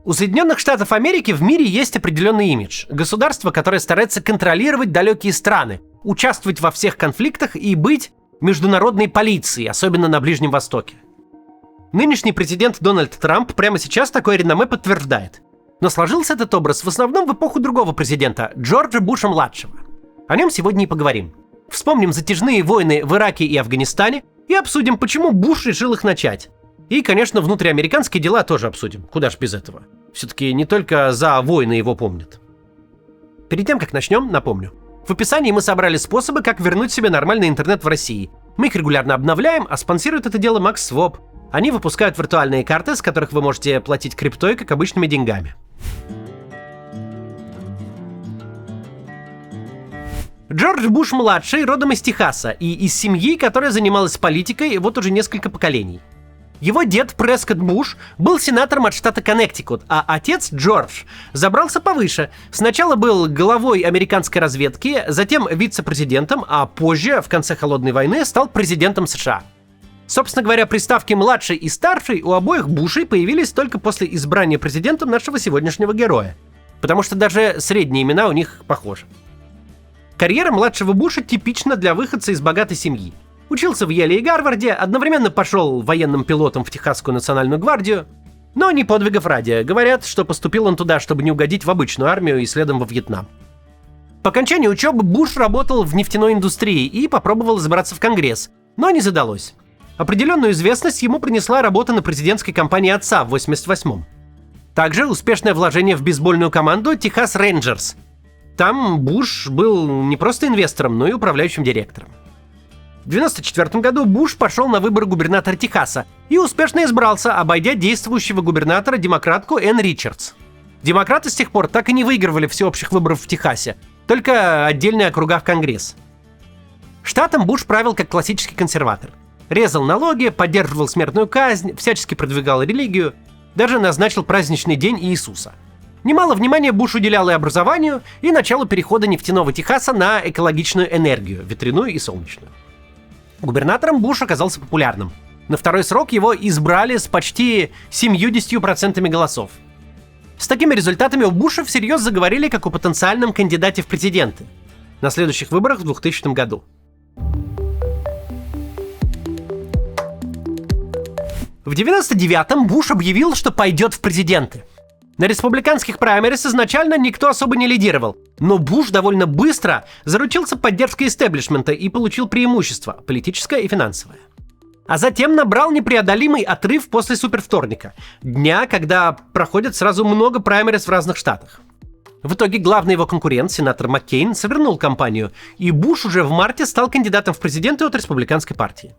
У Соединенных Штатов Америки в мире есть определенный имидж. Государство, которое старается контролировать далекие страны, участвовать во всех конфликтах и быть международной полицией, особенно на Ближнем Востоке. Нынешний президент Дональд Трамп прямо сейчас такое реноме подтверждает. Но сложился этот образ в основном в эпоху другого президента, Джорджа Буша-младшего. О нем сегодня и поговорим. Вспомним затяжные войны в Ираке и Афганистане и обсудим, почему Буш решил их начать. И, конечно, внутриамериканские дела тоже обсудим. Куда ж без этого? Все-таки не только за войны его помнят. Перед тем, как начнем, напомню. В описании мы собрали способы, как вернуть себе нормальный интернет в России. Мы их регулярно обновляем, а спонсирует это дело MaxSwap. Они выпускают виртуальные карты, с которых вы можете платить криптой, как обычными деньгами. Джордж Буш-младший родом из Техаса и из семьи, которая занималась политикой вот уже несколько поколений. Его дед Прескотт Буш был сенатором от штата Коннектикут, а отец Джордж забрался повыше. Сначала был главой американской разведки, затем вице-президентом, а позже, в конце Холодной войны, стал президентом США. Собственно говоря, приставки «младший» и «старший» у обоих Бушей появились только после избрания президентом нашего сегодняшнего героя. Потому что даже средние имена у них похожи. Карьера младшего Буша типична для выходца из богатой семьи. Учился в Йеле и Гарварде, одновременно пошел военным пилотом в Техасскую национальную гвардию. Но не подвигов ради. Говорят, что поступил он туда, чтобы не угодить в обычную армию и следом во Вьетнам. По окончании учебы Буш работал в нефтяной индустрии и попробовал избраться в Конгресс, но не задалось. Определенную известность ему принесла работа на президентской кампании отца в 1988-м. Также успешное вложение в бейсбольную команду Техас Рейнджерс. Там Буш был не просто инвестором, но и управляющим директором. В 1994 году Буш пошел на выборы губернатора Техаса и успешно избрался, обойдя действующего губернатора демократку Энн Ричардс. Демократы с тех пор так и не выигрывали всеобщих выборов в Техасе, только отдельные округа в Конгресс. Штатом Буш правил как классический консерватор. Резал налоги, поддерживал смертную казнь, всячески продвигал религию, даже назначил праздничный день Иисуса. Немало внимания Буш уделял и образованию, и началу перехода нефтяного Техаса на экологичную энергию, ветряную и солнечную. Губернатором Буш оказался популярным. На второй срок его избрали с почти 70% голосов. С такими результатами у Буша всерьез заговорили как о потенциальном кандидате в президенты на следующих выборах в 2000 году. В 1999-м Буш объявил, что пойдет в президенты. На республиканских праймерис изначально никто особо не лидировал, но Буш довольно быстро заручился поддержкой истеблишмента и получил преимущество – политическое и финансовое. А затем набрал непреодолимый отрыв после супервторника – дня, когда проходят сразу много праймерис в разных штатах. В итоге главный его конкурент, сенатор Маккейн, свернул кампанию, и Буш уже в марте стал кандидатом в президенты от республиканской партии.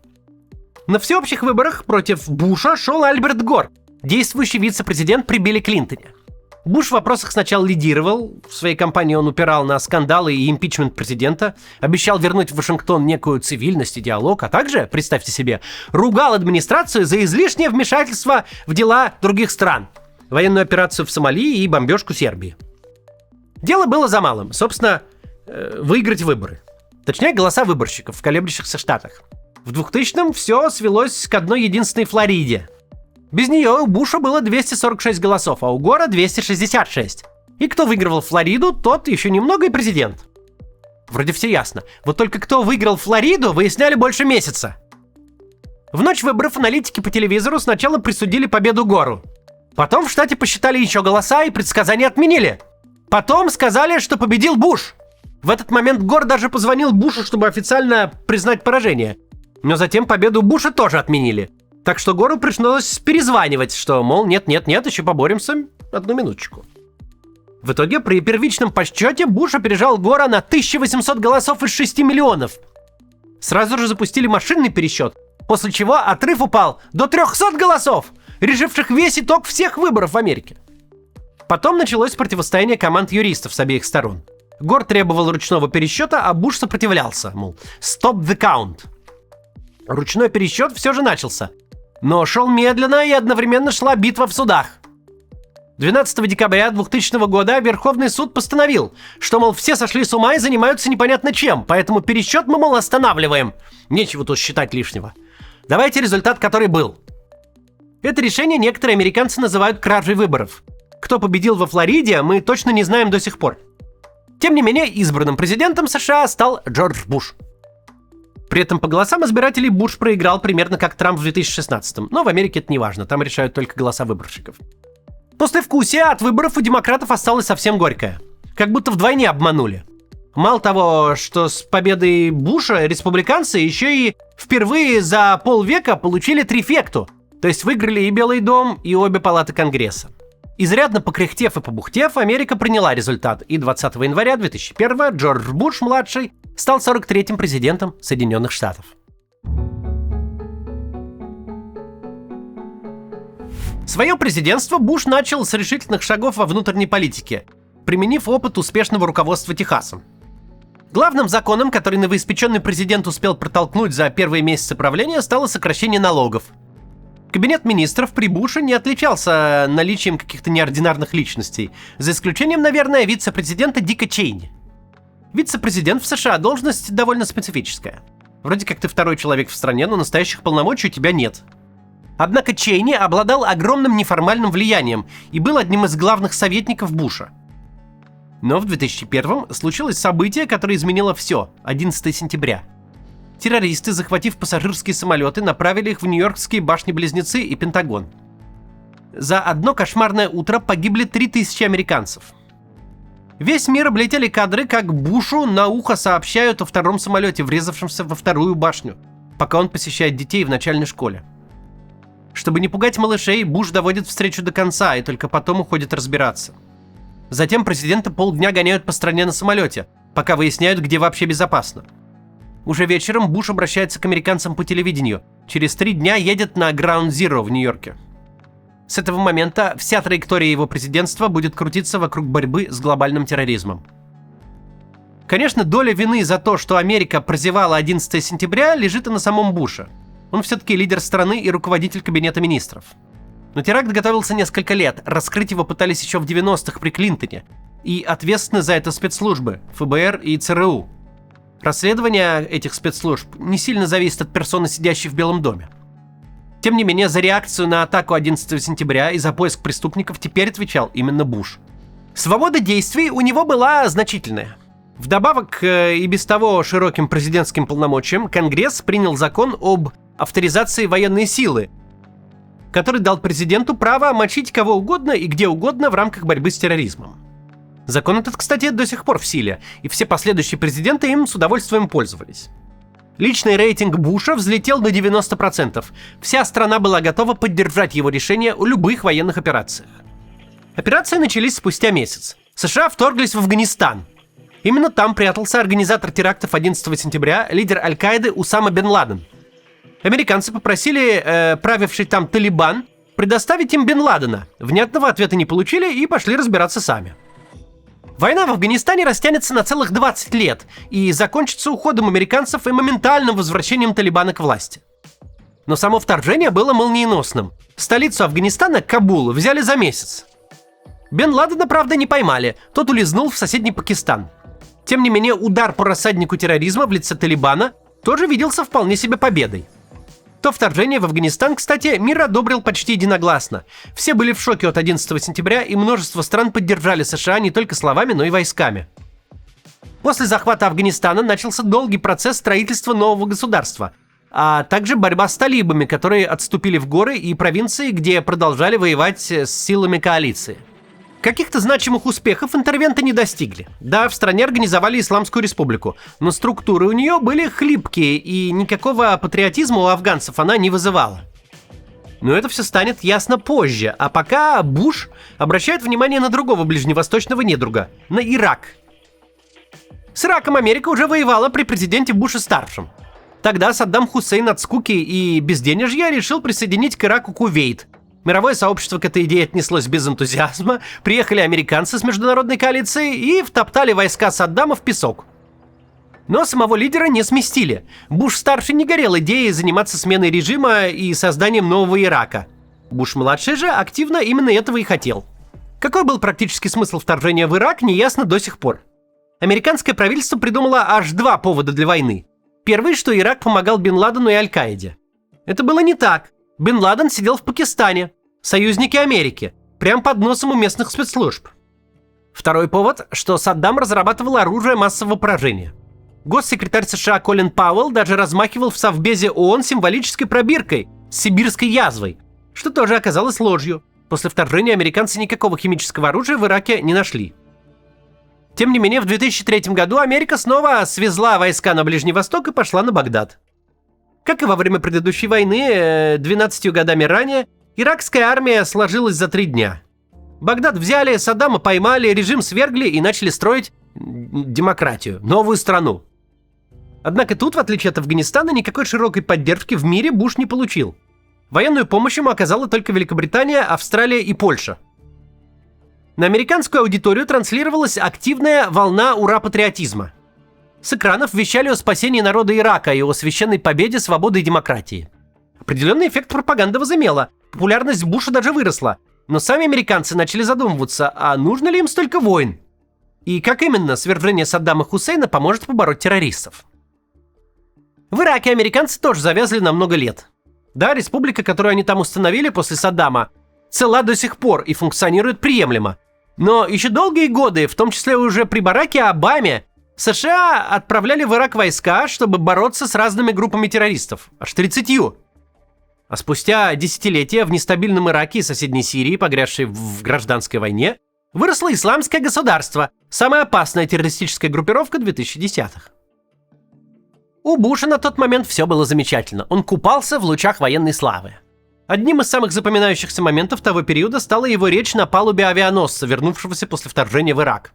На всеобщих выборах против Буша шел Альберт Гор, действующий вице-президент при Билле Клинтоне. Буш в вопросах сначала лидировал, в своей кампании он упирал на скандалы и импичмент президента, обещал вернуть в Вашингтон некую цивильность и диалог, а также, представьте себе, ругал администрацию за излишнее вмешательство в дела других стран, военную операцию в Сомали и бомбежку Сербии. Дело было за малым, собственно, выиграть выборы. Точнее, голоса выборщиков в колеблющихся штатах. В 2000-м все свелось к одной единственной Флориде. Без нее у Буша было 246 голосов, а у Гора 266. И кто выигрывал Флориду, тот еще немного и президент. Вроде все ясно. Вот только кто выиграл Флориду, выясняли больше месяца. В ночь выборов аналитики по телевизору сначала присудили победу Гору. Потом в штате посчитали еще голоса и предсказания отменили. Потом сказали, что победил Буш. В этот момент Гор даже позвонил Бушу, чтобы официально признать поражение. Но затем победу Буша тоже отменили. Так что Гору пришлось перезванивать, что, мол, нет-нет-нет, еще поборемся, одну минуточку. В итоге при первичном подсчете Буш опережал Гора на 1800 голосов из 6 миллионов. Сразу же запустили машинный пересчет, после чего отрыв упал до 300 голосов, решивших весь итог всех выборов в Америке. Потом началось противостояние команд юристов с обеих сторон. Гор требовал ручного пересчета, а Буш сопротивлялся, мол, stop the count. Ручной пересчет все же начался, но шел медленно и одновременно шла битва в судах. 12 декабря 2000 года Верховный суд постановил, что, мол, все сошли с ума и занимаются непонятно чем, поэтому пересчет мы, мол, останавливаем. Нечего тут считать лишнего. Давайте результат, который был. Это решение некоторые американцы называют кражей выборов. Кто победил во Флориде, мы точно не знаем до сих пор. Тем не менее, избранным президентом США стал Джордж Буш. При этом по голосам избирателей Буш проиграл примерно как Трамп в 2016-м, но в Америке это не важно, там решают только голоса выборщиков. Послевкусие от выборов у демократов осталось совсем горькое. Как будто вдвойне обманули. Мало того, что с победой Буша республиканцы еще и впервые за полвека получили трифекту, то есть выиграли и Белый дом, и обе палаты Конгресса. Изрядно покряхтев и побухтев, Америка приняла результат, и 20 января 2001 Джордж Буш-младший стал 43-м президентом Соединенных Штатов. Свое президентство Буш начал с решительных шагов во внутренней политике, применив опыт успешного руководства Техасом. Главным законом, который новоиспеченный президент успел протолкнуть за первые месяцы правления, стало сокращение налогов. Кабинет министров при Буше не отличался наличием каких-то неординарных личностей, за исключением, наверное, вице-президента Дика Чейни. Вице-президент в США должность довольно специфическая. Вроде как ты второй человек в стране, но настоящих полномочий у тебя нет. Однако Чейни обладал огромным неформальным влиянием и был одним из главных советников Буша. Но в 2001-м случилось событие, которое изменило все – 11 сентября. Террористы, захватив пассажирские самолеты, направили их в нью-йоркские башни-близнецы и Пентагон. За одно кошмарное утро погибли 3000 американцев. Весь мир облетели кадры, как Бушу на ухо сообщают о втором самолете, врезавшемся во вторую башню, пока он посещает детей в начальной школе. Чтобы не пугать малышей, Буш доводит встречу до конца и только потом уходит разбираться. Затем президента полдня гоняют по стране на самолете, пока выясняют, где вообще безопасно. Уже вечером Буш обращается к американцам по телевидению. Через 3 дня едет на Ground Zero в Нью-Йорке. С этого момента вся траектория его президентства будет крутиться вокруг борьбы с глобальным терроризмом. Конечно, доля вины за то, что Америка прозевала 11 сентября, лежит и на самом Буше. Он все-таки лидер страны и руководитель кабинета министров. Но теракт готовился несколько лет, раскрыть его пытались еще в 90-х при Клинтоне, и ответственны за это спецслужбы, ФБР и ЦРУ. Расследование этих спецслужб не сильно зависит от персоны, сидящей в Белом доме. Тем не менее, за реакцию на атаку 11 сентября и за поиск преступников теперь отвечал именно Буш. Свобода действий у него была значительная. Вдобавок к и без того широким президентским полномочиям, Конгресс принял закон об авторизации военной силы, который дал президенту право мочить кого угодно и где угодно в рамках борьбы с терроризмом. Закон этот, кстати, до сих пор в силе, и все последующие президенты им с удовольствием пользовались. Личный рейтинг Буша взлетел до 90%. Вся страна была готова поддержать его решение о любых военных операциях. Операции начались спустя месяц. США вторглись в Афганистан. Именно там прятался организатор терактов 11 сентября, лидер Аль-Каиды Усама бен Ладен. Американцы попросили правивший там Талибан предоставить им бен Ладена. Внятного ответа не получили и пошли разбираться сами. Война в Афганистане растянется на целых 20 лет и закончится уходом американцев и моментальным возвращением Талибана к власти. Но само вторжение было молниеносным. Столицу Афганистана, Кабул, взяли за месяц. Бен Ладена, правда, не поймали, тот улизнул в соседний Пакистан. Тем не менее, удар по рассаднику терроризма в лице Талибана тоже виделся вполне себе победой. То вторжение в Афганистан, кстати, мир одобрил почти единогласно. Все были в шоке от 11 сентября, и множество стран поддержали США не только словами, но и войсками. После захвата Афганистана начался долгий процесс строительства нового государства, а также борьба с талибами, которые отступили в горы и провинции, где продолжали воевать с силами коалиции. Каких-то значимых успехов интервенты не достигли. Да, в стране организовали Исламскую республику, но структуры у нее были хлипкие, и никакого патриотизма у афганцев она не вызывала. Но это все станет ясно позже, а пока Буш обращает внимание на другого ближневосточного недруга, на Ирак. С Ираком Америка уже воевала при президенте Буше-старшем. Тогда Саддам Хусейн от скуки и безденежья решил присоединить к Ираку Кувейт. Мировое сообщество к этой идее отнеслось без энтузиазма, приехали американцы с международной коалицией и втоптали войска Саддама в песок. Но самого лидера не сместили. Буш-старший не горел идеей заниматься сменой режима и созданием нового Ирака. Буш-младший же активно именно этого и хотел. Какой был практический смысл вторжения в Ирак, неясно до сих пор. Американское правительство придумало аж 2 повода для войны. Первый, что Ирак помогал Бен Ладену и Аль-Каиде. Это было не так. Бен Ладен сидел в Пакистане, союзники Америки. прямо под носом у местных спецслужб. Второй повод, что Саддам разрабатывал оружие массового поражения. Госсекретарь США Колин Пауэлл даже размахивал в Совбезе ООН символической пробиркой с сибирской язвой, что тоже оказалось ложью. После вторжения американцы никакого химического оружия в Ираке не нашли. Тем не менее, в 2003 году Америка снова свезла войска на Ближний Восток и пошла на Багдад. Как и во время предыдущей войны, 12 годами ранее, иракская армия сложилась за 3 дня. Багдад взяли, Саддама поймали, режим свергли и начали строить демократию, новую страну. Однако тут, в отличие от Афганистана, никакой широкой поддержки в мире Буш не получил. Военную помощь ему оказала только Великобритания, Австралия и Польша. На американскую аудиторию транслировалась активная волна ура-патриотизма. С экранов вещали о спасении народа Ирака и о священной победе свободы и демократии. Определенный эффект пропаганда возымела, популярность Буша даже выросла, но сами американцы начали задумываться, а нужно ли им столько войн? И как именно свержение Саддама Хусейна поможет побороть террористов? В Ираке американцы тоже завязли на много лет. Да, республика, которую они там установили после Саддама, цела до сих пор и функционирует приемлемо. Но еще долгие годы, в том числе уже при Бараке Обаме, США отправляли в Ирак войска, чтобы бороться с разными группами террористов. Аж 30. А спустя десятилетия в нестабильном Ираке и соседней Сирии, погрязшей в гражданской войне, выросло Исламское государство, самая опасная террористическая группировка 2010-х. У Буша на тот момент все было замечательно. Он купался в лучах военной славы. Одним из самых запоминающихся моментов того периода стала его речь на палубе авианосца, вернувшегося после вторжения в Ирак.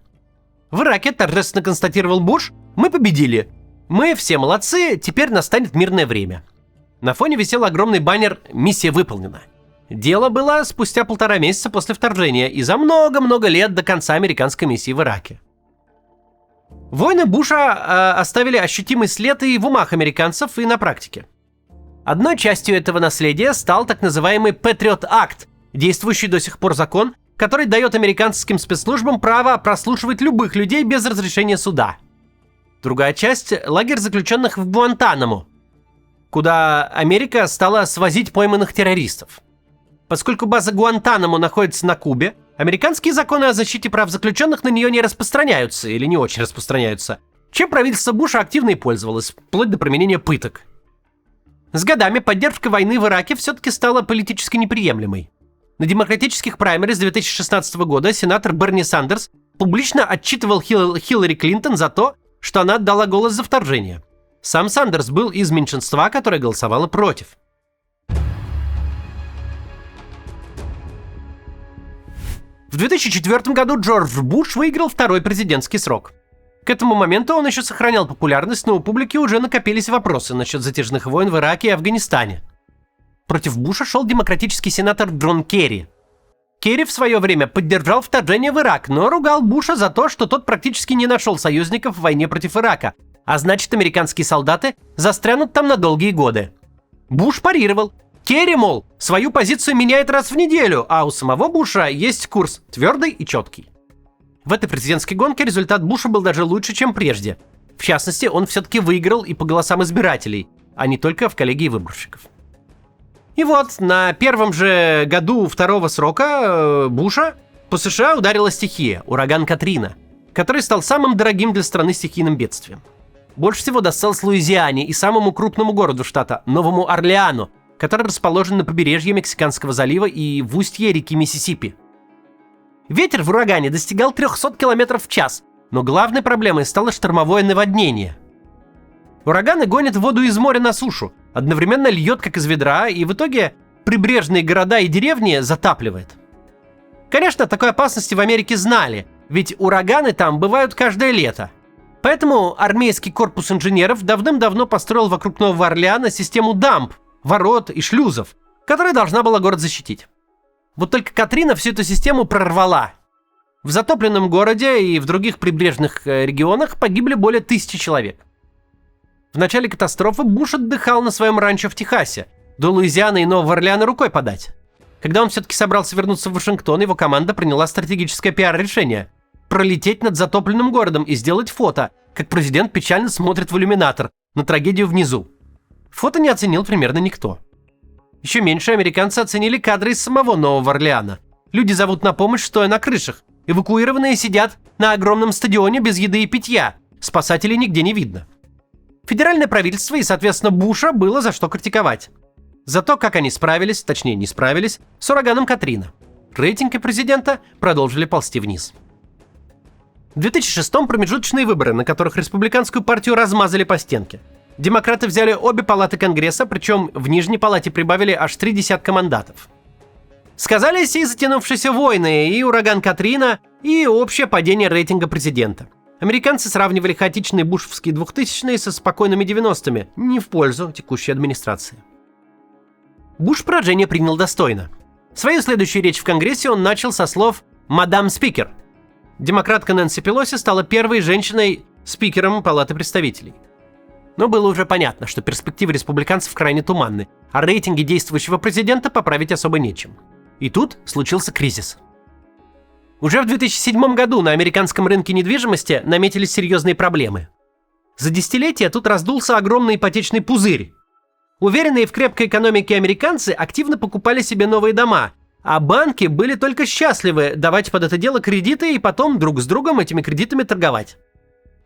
В Ираке, торжественно констатировал Буш, мы победили. Мы все молодцы, теперь настанет мирное время. На фоне висел огромный баннер «Миссия выполнена». Дело было спустя 1,5 месяца после вторжения и за много-много лет до конца американской миссии в Ираке. Войны Буша оставили ощутимый след и в умах американцев, и на практике. Одной частью этого наследия стал так называемый Patriot Act, действующий до сих пор закон, который дает американским спецслужбам право прослушивать любых людей без разрешения суда. Другая часть – лагерь заключенных в Гуантанамо, куда Америка стала свозить пойманных террористов. Поскольку база Гуантанамо находится на Кубе, американские законы о защите прав заключенных на нее не распространяются или не очень распространяются, чем правительство Буша активно и пользовалось, вплоть до применения пыток. С годами поддержка войны в Ираке все-таки стала политически неприемлемой. На демократических праймериз 2016 года сенатор Берни Сандерс публично отчитывал Хиллари Клинтон за то, что она отдала голос за вторжение. Сам Сандерс был из меньшинства, которое голосовало против. В 2004 году Джордж Буш выиграл второй президентский срок. К этому моменту он еще сохранял популярность, но у публики уже накопились вопросы насчет затяжных войн в Ираке и Афганистане. Против Буша шел демократический сенатор Джон Керри. Керри в свое время поддержал вторжение в Ирак, но ругал Буша за то, что тот практически не нашел союзников в войне против Ирака, а значит, американские солдаты застрянут там на долгие годы. Буш парировал. Керри, мол, свою позицию меняет раз в неделю, а у самого Буша есть курс твердый и четкий. В этой президентской гонке результат Буша был даже лучше, чем прежде. В частности, он все-таки выиграл и по голосам избирателей, а не только в коллегии выборщиков. И вот, на первом же году второго срока Буша по США ударила стихия, ураган Катрина, который стал самым дорогим для страны стихийным бедствием. Больше всего досталось Луизиане и самому крупному городу штата, Новому Орлеану, который расположен на побережье Мексиканского залива и в устье реки Миссисипи. Ветер в урагане достигал 300 км в час, но главной проблемой стало штормовое наводнение. Ураганы гонят воду из моря на сушу, одновременно льет как из ведра, и в итоге прибрежные города и деревни затапливает. Конечно, о такой опасности в Америке знали, ведь ураганы там бывают каждое лето. Поэтому армейский корпус инженеров давным-давно построил вокруг Нового Орлеана систему дамб, ворот и шлюзов, которая должна была город защитить. Вот только Катрина всю эту систему прорвала. В затопленном городе и в других прибрежных регионах погибли более 1000 человек. В начале катастрофы Буш отдыхал на своем ранчо в Техасе. До Луизианы и Нового Орлеана рукой подать. Когда он все-таки собрался вернуться в Вашингтон, его команда приняла стратегическое пиар-решение – пролететь над затопленным городом и сделать фото, как президент печально смотрит в иллюминатор на трагедию внизу. Фото не оценил примерно никто. Еще меньше американцы оценили кадры из самого Нового Орлеана. Люди зовут на помощь, стоя на крышах. Эвакуированные сидят на огромном стадионе без еды и питья. Спасателей нигде не видно. Федеральное правительство и, соответственно, Буша было за что критиковать. За то, как они справились, точнее не справились, с ураганом Катрина. Рейтинги президента продолжили ползти вниз. В 2006-м промежуточные выборы, на которых республиканскую партию размазали по стенке. Демократы взяли обе палаты Конгресса, причем в Нижней палате прибавили аж 3 десятка мандатов. Сказались и затянувшиеся войны, и ураган Катрина, и общее падение рейтинга президента. Американцы сравнивали хаотичные бушевские 2000-е со спокойными 90-ми, не в пользу текущей администрации. Буш поражение принял достойно. Свою следующую речь в Конгрессе он начал со слов «Мадам Спикер». Демократка Нэнси Пелоси стала первой женщиной-спикером Палаты представителей. Но было уже понятно, что перспективы республиканцев крайне туманны, а рейтинги действующего президента поправить особо нечем. И тут случился кризис. Уже в 2007 году на американском рынке недвижимости наметились серьезные проблемы. За десятилетия тут раздулся огромный ипотечный пузырь. Уверенные в крепкой экономике американцы активно покупали себе новые дома, а банки были только счастливы давать под это дело кредиты и потом друг с другом этими кредитами торговать.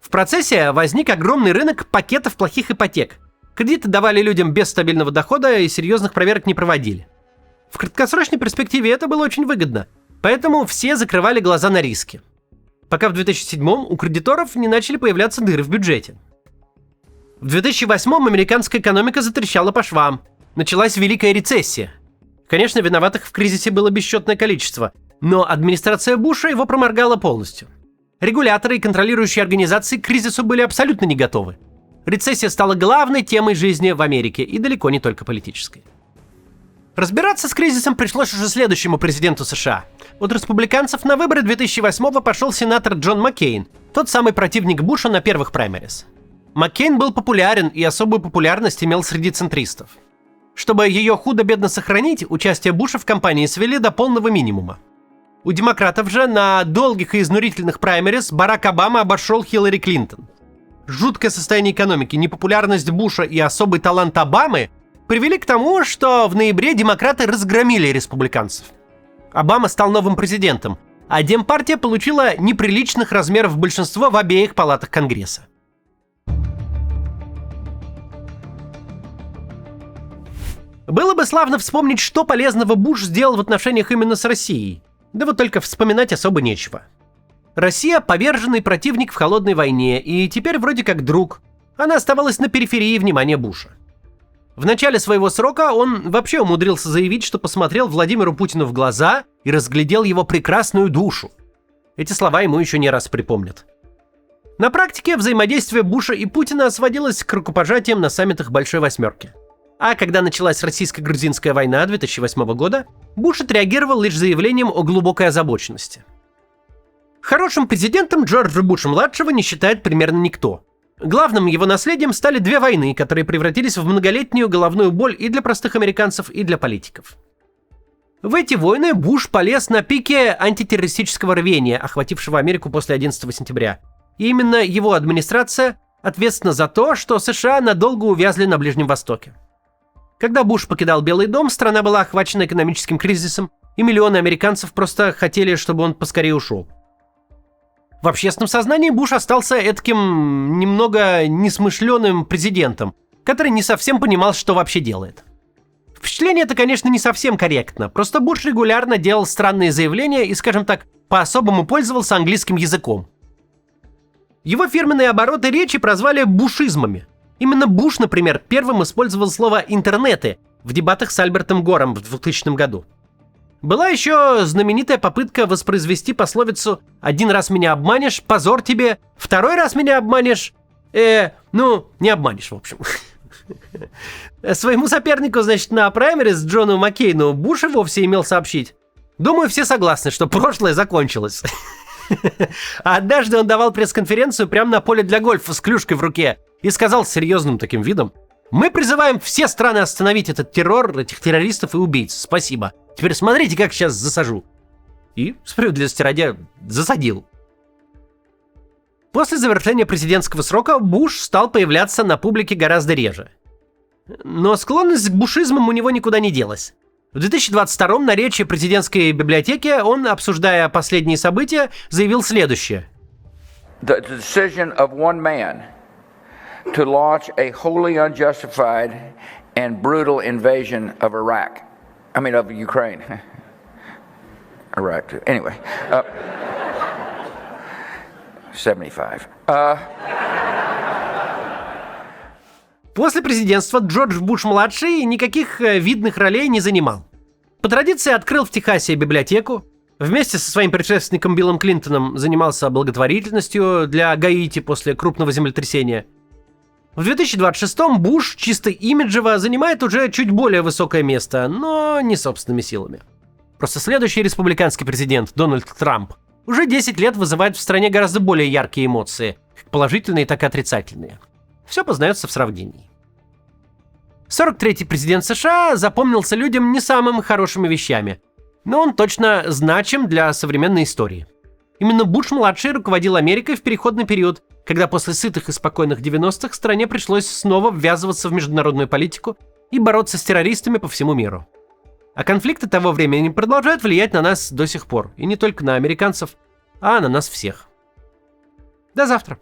В процессе возник огромный рынок пакетов плохих ипотек. Кредиты давали людям без стабильного дохода и серьезных проверок не проводили. В краткосрочной перспективе это было очень выгодно, поэтому все закрывали глаза на риски. Пока в 2007-м у кредиторов не начали появляться дыры в бюджете. В 2008-м американская экономика затрещала по швам. Началась Великая рецессия. Конечно, виноватых в кризисе было бесчетное количество, но администрация Буша его проморгала полностью. Регуляторы и контролирующие организации к кризису были абсолютно не готовы. Рецессия стала главной темой жизни в Америке и далеко не только политической. Разбираться с кризисом пришлось уже следующему президенту США. От республиканцев на выборы 2008-го пошел сенатор Джон Маккейн, тот самый противник Буша на первых праймерис. Маккейн был популярен и особую популярность имел среди центристов. Чтобы ее худо-бедно сохранить, участие Буша в кампании свели до полного минимума. У демократов же на долгих и изнурительных праймерис Барак Обама обошел Хиллари Клинтон. Жуткое состояние экономики, непопулярность Буша и особый талант Обамы привели к тому, что в ноябре демократы разгромили республиканцев. Обама стал новым президентом, а Демпартия получила неприличных размеров большинство в обеих палатах Конгресса. Было бы славно вспомнить, что полезного Буш сделал в отношениях именно с Россией. Да вот только вспоминать особо нечего. Россия – поверженный противник в холодной войне, и теперь вроде как друг. Она оставалась на периферии внимания Буша. В начале своего срока он вообще умудрился заявить, что посмотрел Владимиру Путину в глаза и разглядел его прекрасную душу. Эти слова ему еще не раз припомнят. На практике взаимодействие Буша и Путина сводилось к рукопожатиям на саммитах Большой Восьмерки. А когда началась российско-грузинская война 2008 года, Буш отреагировал лишь заявлением о глубокой озабоченности. Хорошим президентом Джорджа Буша-младшего не считает примерно никто. Главным его наследием стали 2 войны, которые превратились в многолетнюю головную боль и для простых американцев, и для политиков. В эти войны Буш полез на пике антитеррористического рвения, охватившего Америку после 11 сентября. И именно его администрация ответственна за то, что США надолго увязли на Ближнем Востоке. Когда Буш покидал Белый дом, страна была охвачена экономическим кризисом, и миллионы американцев просто хотели, чтобы он поскорее ушел. В общественном сознании Буш остался эдаким немного несмышленым президентом, который не совсем понимал, что вообще делает. Впечатление это, конечно, не совсем корректно, просто Буш регулярно делал странные заявления и, скажем так, по-особому пользовался английским языком. Его фирменные обороты речи прозвали бушизмами. Именно Буш, например, первым использовал слово «интернеты» в дебатах с Альбертом Гором в 2000 году. Была еще знаменитая попытка воспроизвести пословицу «один раз меня обманешь, позор тебе, второй раз меня обманешь, не обманешь, в общем». Своему сопернику, значит, на праймерис Джону Маккейну Буш и вовсе имел сообщить: «Думаю, все согласны, что прошлое закончилось». А однажды он давал пресс-конференцию прямо на поле для гольфа с клюшкой в руке и сказал с серьезным таким видом: «Мы призываем все страны остановить этот террор, этих террористов и убийц. Спасибо. Теперь смотрите, как сейчас засажу». И, справедливости ради, засадил. После завершения президентского срока Буш стал появляться на публике гораздо реже. Но склонность к бушизмам у него никуда не делась. В 2022 на речи президентской библиотеки он, обсуждая последние события, заявил следующее. The decision of one man to launch a wholly unjustified and brutal invasion of Iraq. I mean, of Ukraine. Iraq, too. Anyway. 75. После президентства Джордж Буш-младший никаких видных ролей не занимал. По традиции открыл в Техасе библиотеку, вместе со своим предшественником Биллом Клинтоном занимался благотворительностью для Гаити после крупного землетрясения. В 2026-м Буш чисто имиджево занимает уже чуть более высокое место, но не собственными силами. Просто следующий республиканский президент, Дональд Трамп, уже 10 лет вызывает в стране гораздо более яркие эмоции, как положительные, так и отрицательные. Все познается в сравнении. 43-й президент США запомнился людям не самыми хорошими вещами, но он точно значим для современной истории. Именно Буш-младший руководил Америкой в переходный период, когда после сытых и спокойных 90-х стране пришлось снова ввязываться в международную политику и бороться с террористами по всему миру. А конфликты того времени продолжают влиять на нас до сих пор, и не только на американцев, а на нас всех. До завтра.